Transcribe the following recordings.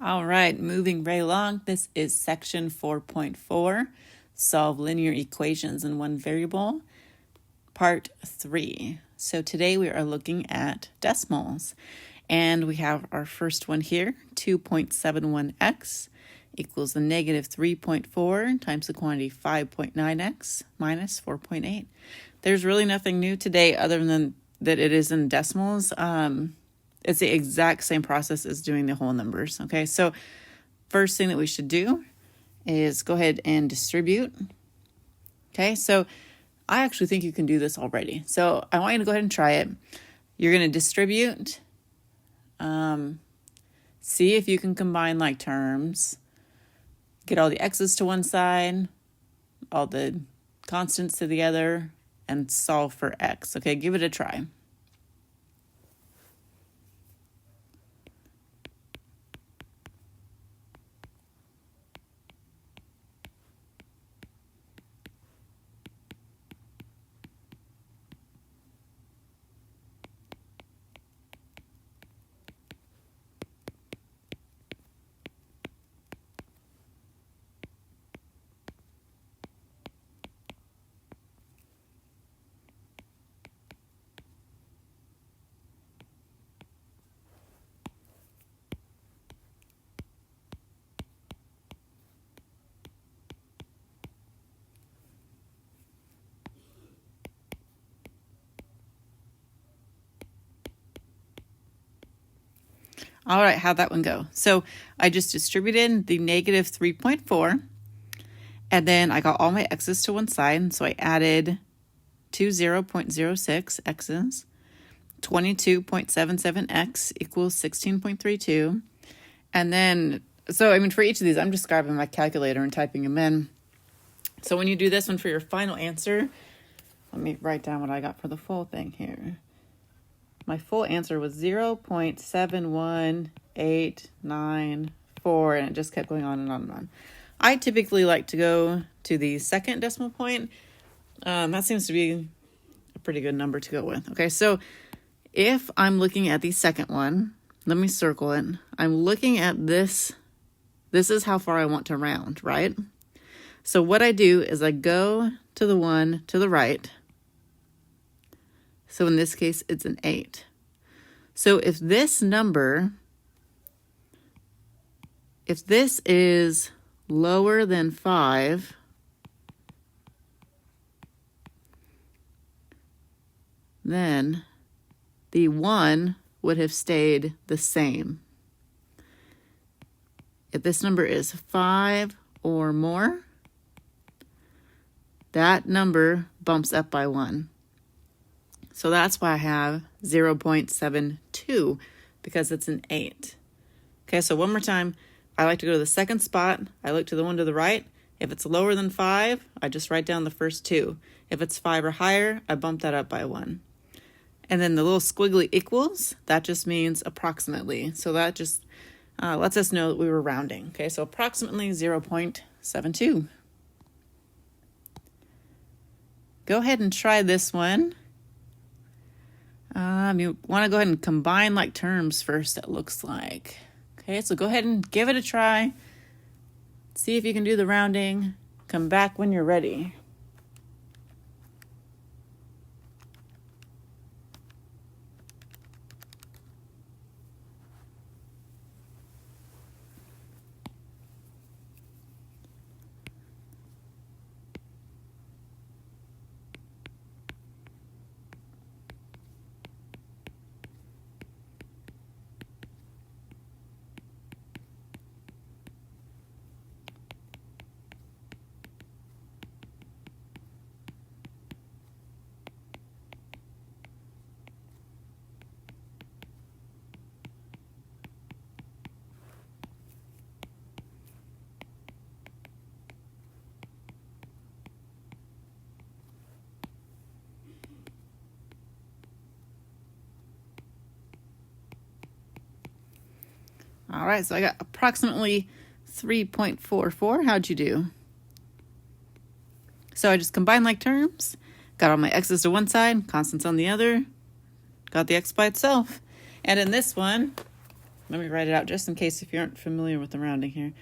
All right, moving right along. This is section 4.4, solve linear equations in one variable, part 3. So today we are looking at decimals, and we have our first one here, 2.71x equals the negative 3.4 times the quantity 5.9x minus 4.8. There's really nothing new today other than that it is in decimals. It's the exact same process as doing the whole numbers. Okay, so first thing that we should do is go ahead and distribute. Okay, so I actually think you can do this already. So I want you to go ahead and try it. You're going to distribute. See if you can combine like terms. Get all the x's to one side, all the constants to the other, and solve for x. Okay, give it a try. All right, how'd that one go? So I just distributed the negative 3.4, and then I got all my x's to one side, so I added 0.06 x's, 22.77x equals 16.32, and then, so I mean for each of these, I'm just grabbing my calculator and typing them in. So when you do this one for your final answer, let me write down what I got for the full thing here. My full answer was 0.71894, and it just kept going on and on and on. I typically like to go to the second decimal point. That seems to be a pretty good number to go with. Okay, so if I'm looking at the second one, let me circle it. I'm looking at this. This is how far I want to round, right? So what I do is I go to the one to the right. So in this case, it's an 8. So if this number, if this is lower than 5, then the 1 would have stayed the same. If this number is 5 or more, that number bumps up by 1. So that's why I have 0.72, because it's an 8. Okay, so one more time. I like to go to the second spot. I look to the one to the right. If it's lower than 5, I just write down the first 2. If it's 5 or higher, I bump that up by 1. And then the little squiggly equals, that just means approximately. So that just lets us know that we were rounding. Okay, so approximately 0.72. Go ahead and try this one. You want to go ahead and combine like terms first, it looks like. Okay, so go ahead and give it a try. See if you can do the rounding. Come back when you're ready. All right, so I got approximately 3.44. How'd you do? So I just combined like terms, got all my x's to one side, constants on the other, got the x by itself. And in this one, let me write it out just in case if you aren't familiar with the rounding here.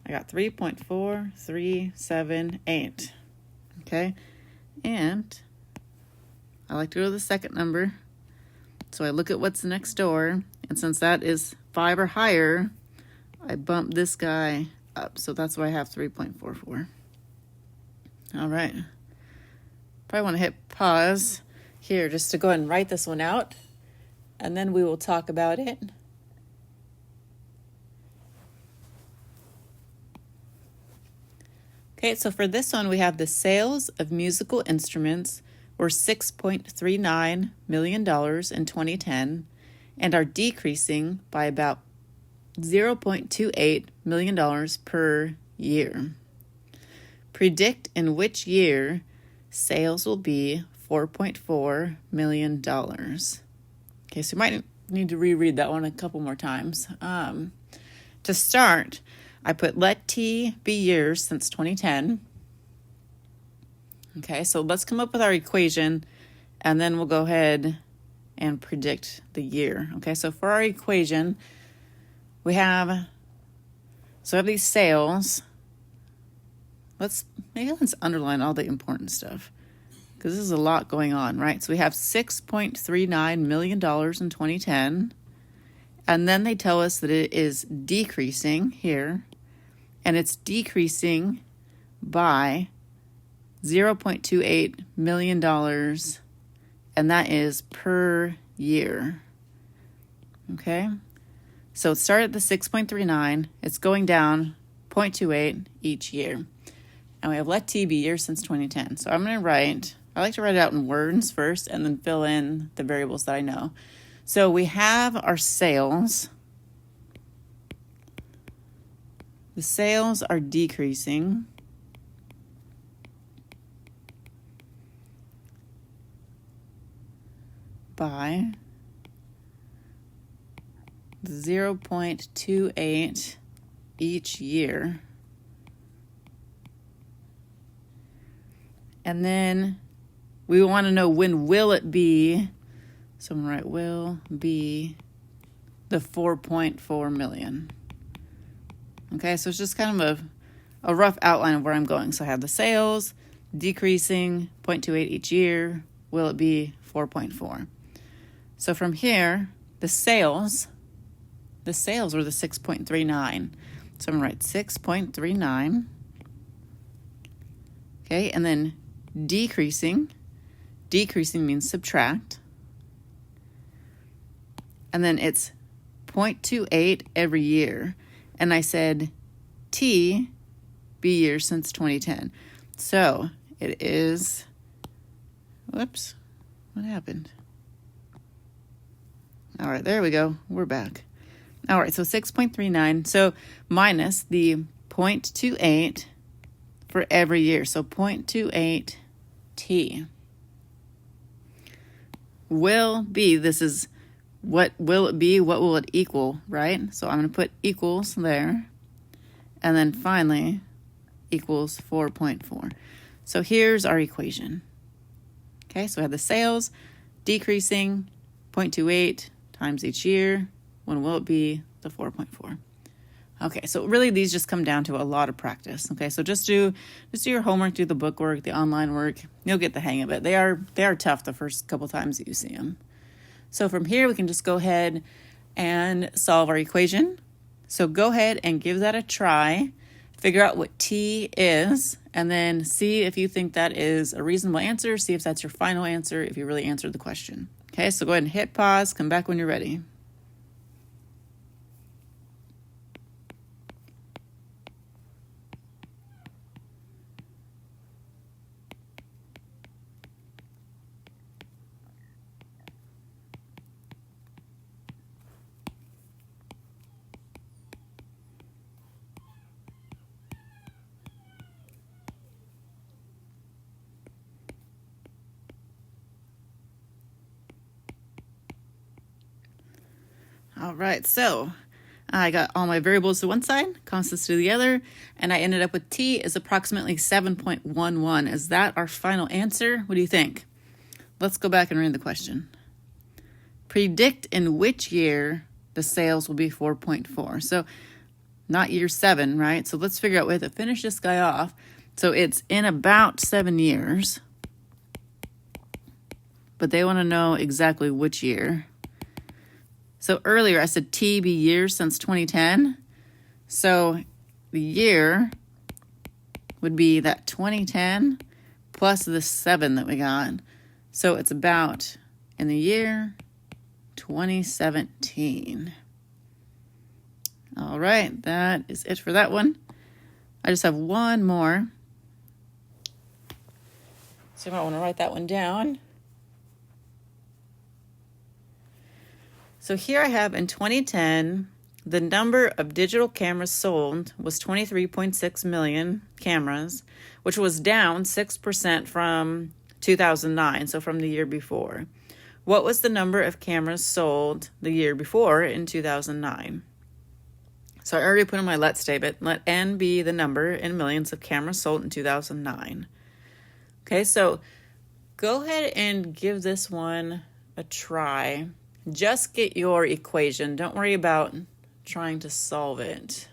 I got 3.4378. Okay, and I like to go to the second number. So I look at what's next door, and since that is 5 or higher, I bump this guy up. So that's why I have 3.44. All right. Probably want to hit pause here just to go ahead and write this one out, and then we will talk about it. Okay, so for this one, we have the sales of musical instruments were $6.39 million in 2010 and are decreasing by about $0.28 million per year. Predict in which year sales will be $4.4 million. Okay, so you might need to reread that one a couple more times. To start, I put let T be years since 2010. Okay, so let's come up with our equation, and then we'll go ahead and predict the year. Okay, so for our equation, we have these sales. Let's underline all the important stuff, because this is a lot going on, right? So we have $6.39 million in 2010, and then they tell us that it is decreasing here, and it's decreasing by $0.28 million, and that is per year. Okay? So it started at the 6.39, it's going down 0.28 each year. And we have let T be years since 2010. So I'm going to I like to write it out in words first and then fill in the variables that I know. So we have our sales. The sales are decreasing by 0.28 each year. And then we want to know when will it be. So I'm going to write will be the 4.4 million. Okay, so it's just kind of a rough outline of where I'm going. So I have the sales decreasing 0.28 each year. Will it be 4.4? So from here, the sales were the 6.39. So I'm going to write 6.39. Okay, and then decreasing means subtract. And then it's 0.28 every year. And I said T be years since 2010. So it is, whoops, what happened? All right, there we go. We're back. All right, so 6.39. So minus the 0.28 for every year. So 0.28 T will be, this is what will it be, what will it equal, right? So I'm going to put equals there. And then finally, equals 4.4. So here's our equation. Okay, so we have the sales decreasing 0.28 times each year. When will it be? The 4.4. Okay, so really these just come down to a lot of practice. Okay, so just do your homework, do the book work, the online work. You'll get the hang of it. They are tough the first couple times that you see them. So from here, we can just go ahead and solve our equation. So go ahead and give that a try. Figure out what T is, and then see if you think that is a reasonable answer. See if that's your final answer, if you really answered the question. Okay, so go ahead and hit pause. Come back when you're ready. All right, so I got all my variables to one side, constants to the other, and I ended up with T is approximately 7.11. Is that our final answer? What do you think? Let's go back and read the question. Predict in which year the sales will be 4.4. So not year 7, right? So let's figure out a way to finish this guy off. So it's in about 7 years, but they want to know exactly which year. So earlier I said T be years since 2010. So the year would be that 2010 plus the 7 that we got. So it's about in the year 2017. All right, that is it for that one. I just have one more. So you might want to write that one down. So here I have in 2010, the number of digital cameras sold was 23.6 million cameras, which was down 6% from 2009, so from the year before. What was the number of cameras sold the year before in 2009? So I already put in my let statement. Let N be the number in millions of cameras sold in 2009. Okay, so go ahead and give this one a try. Just get your equation. Don't worry about trying to solve it.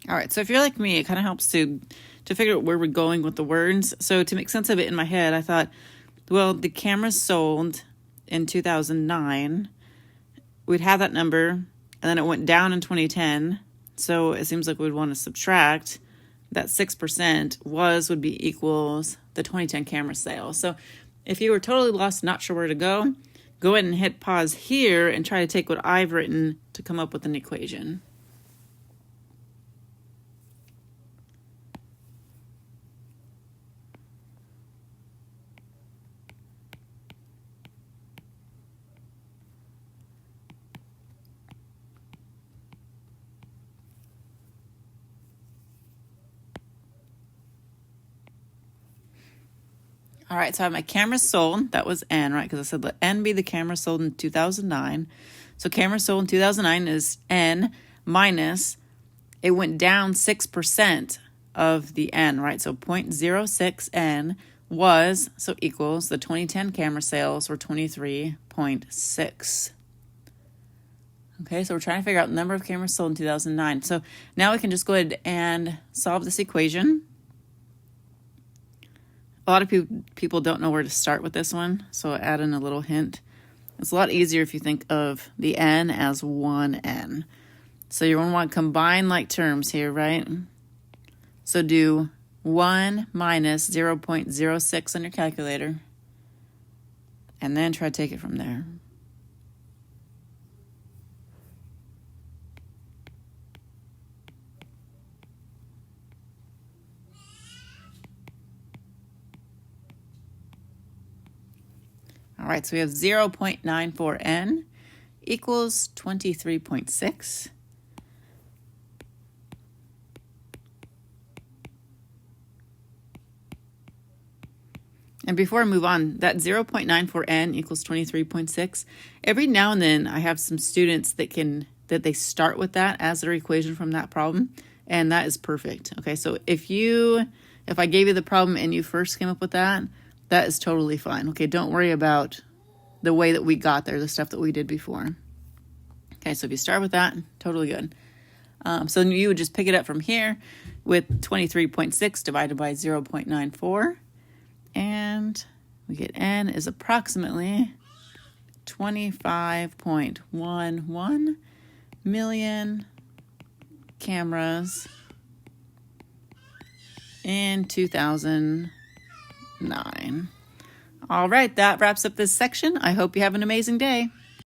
All right, so if you're like me, it kind of helps to figure out where we're going with the words. So to make sense of it in my head, I thought, well, the cameras sold in 2009, we'd have that number, and then it went down in 2010. So it seems like we'd want to subtract that 6% would be equals the 2010 camera sales. So if you were totally lost, not sure where to go ahead and hit pause here and try to take what I've written to come up with an equation. All right, so I have my cameras sold. That was N, right? Because I said let N be the camera sold in 2009. So cameras sold in 2009 is N minus, it went down 6% of the N, right? So 0.06 N was, so equals, the 2010 camera sales were 23.6. Okay, so we're trying to figure out the number of cameras sold in 2009. So now we can just go ahead and solve this equation. A lot of people don't know where to start with this one, so I'll add in a little hint. It's a lot easier if you think of the N as one N. So you're going to want to combine like terms here, right? So do 1 minus 0.06 on your calculator, and then try to take it from there. All right, so we have 0.94 N equals 23.6. And before I move on, that 0.94 N equals 23.6. Every now and then I have some students that they start with that as their equation from that problem, and that is perfect. Okay, so if I gave you the problem and you first came up with that, that is totally fine. Okay, don't worry about the way that we got there, the stuff that we did before. Okay, so if you start with that, totally good. So you would just pick it up from here with 23.6 divided by 0.94. And we get N is approximately 25.11 million cameras in 2009. All right, that wraps up this section. I hope you have an amazing day.